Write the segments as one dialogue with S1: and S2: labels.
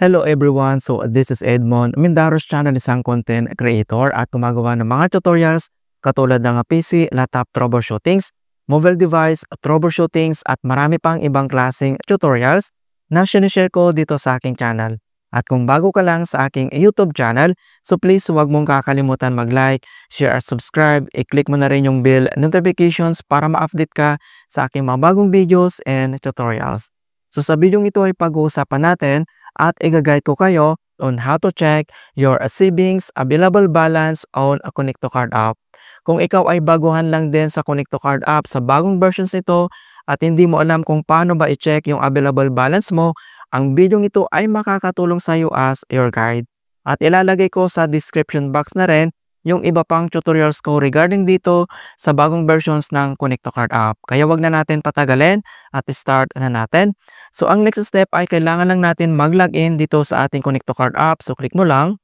S1: Hello everyone! So this is Edmond, Mindaros Channel, isang content creator at gumagawa ng mga tutorials katulad ng PC, laptop troubleshootings, mobile device troubleshootings at marami pang ibang klaseng tutorials na sinishare ko dito sa aking channel. At kung bago ka lang sa aking YouTube channel, so please huwag mong kakalimutan mag-like, share at subscribe. I-click mo na rin yung bell notifications para ma-update ka sa aking mga bagong videos and tutorials. So sa video ito ay pag-uusapan natin at i-guide ko kayo on how to check your savings available balance on a Connect to Card app. Kung ikaw ay baguhan lang din sa Connect to Card app sa bagong versions nito at hindi mo alam kung paano ba i-check yung available balance mo, ang video ito ay makakatulong sa iyo as your guide. At ilalagay ko sa description box na rin yung iba pang tutorials ko regarding dito sa bagong versions ng Connect to Card app. Kaya wag na natin patagalin at start na natin. So ang next step ay kailangan lang natin mag-login dito sa ating Connect to Card app. So click mo lang.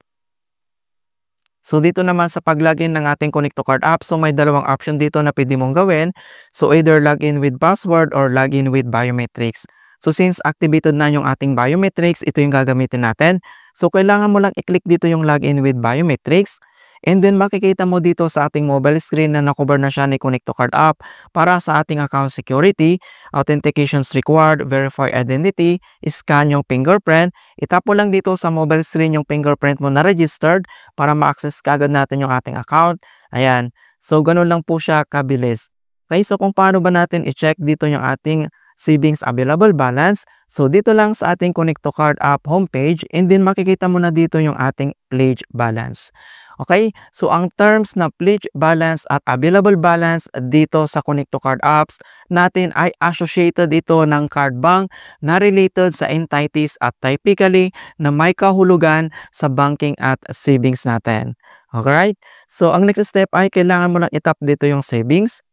S1: So dito naman sa pag-login ng ating Connect to Card app, so may dalawang option dito na pwede mong gawin. So either login with password or login with biometrics. So since activated na yung ating biometrics, ito yung gagamitin natin. So kailangan mo lang i-click dito yung login with biometrics. And then makikita mo dito sa ating mobile screen na nakover na siya ni Connect to Card app para sa ating account security, authentications required, verify identity, scan yung fingerprint. Itap mo lang dito sa mobile screen yung fingerprint mo na registered para ma-access kagad natin yung ating account. Ayan. So ganun lang po siya kabilis. Okay, so kung paano ba natin i-check dito yung ating savings available balance. So dito lang sa ating Connect to Card app homepage and then makikita mo na dito yung ating pledge balance. Okay, so ang terms na pledge balance at available balance dito sa Connect to Card apps natin ay associated ito ng card bank na related sa entities at typically na may kahulugan sa banking at savings natin. Alright, so ang next step ay kailangan mo lang itap dito yung savings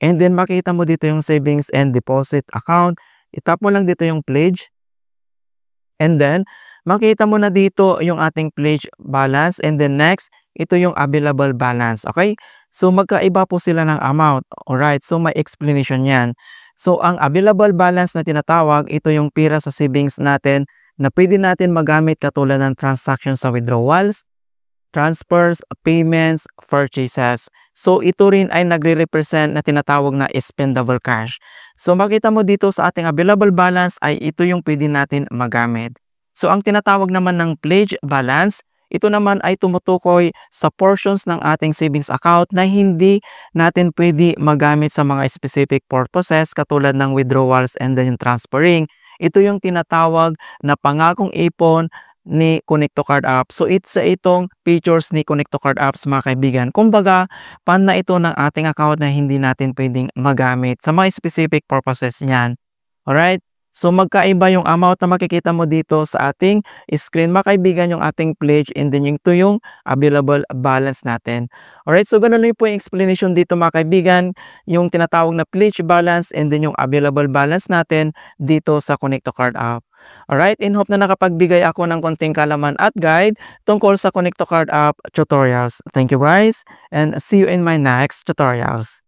S1: and then makita mo dito yung savings and deposit account. Itap mo lang dito yung pledge and then makita mo na dito yung ating pledge balance and then next, ito yung available balance, okay? So magkaiba po sila ng amount, alright? So may explanation yan. So ang available balance na tinatawag, ito yung pira sa savings natin na pwede natin magamit katulad ng transactions sa withdrawals, transfers, payments, purchases. So ito rin ay nagre-represent na tinatawag na spendable cash. So makita mo dito sa ating available balance ay ito yung pwede natin magamit. So ang tinatawag naman ng pledge balance, ito naman ay tumutukoy sa portions ng ating savings account na hindi natin pwede magamit sa mga specific purposes katulad ng withdrawals and then yung transferring. Ito yung tinatawag na pangakong ipon ni Connect to Card app. So itong features ni Connect to Card apps mga kaibigan. Kumbaga, pan na ito ng ating account na hindi natin pwedeng magamit sa mga specific purposes niyan. Alright? So magkaiba yung amount na makikita mo dito sa ating screen mga kaibigan, yung ating pledge and then ito yung available balance natin. Alright, so ganun lang po yung explanation dito mga kaibigan, yung tinatawag na pledge balance and then yung available balance natin dito sa Connect to Card app. Alright, in hope na nakapagbigay ako ng konting kalaman at guide tungkol sa Connect to Card app tutorials. Thank you guys and see you in my next tutorials.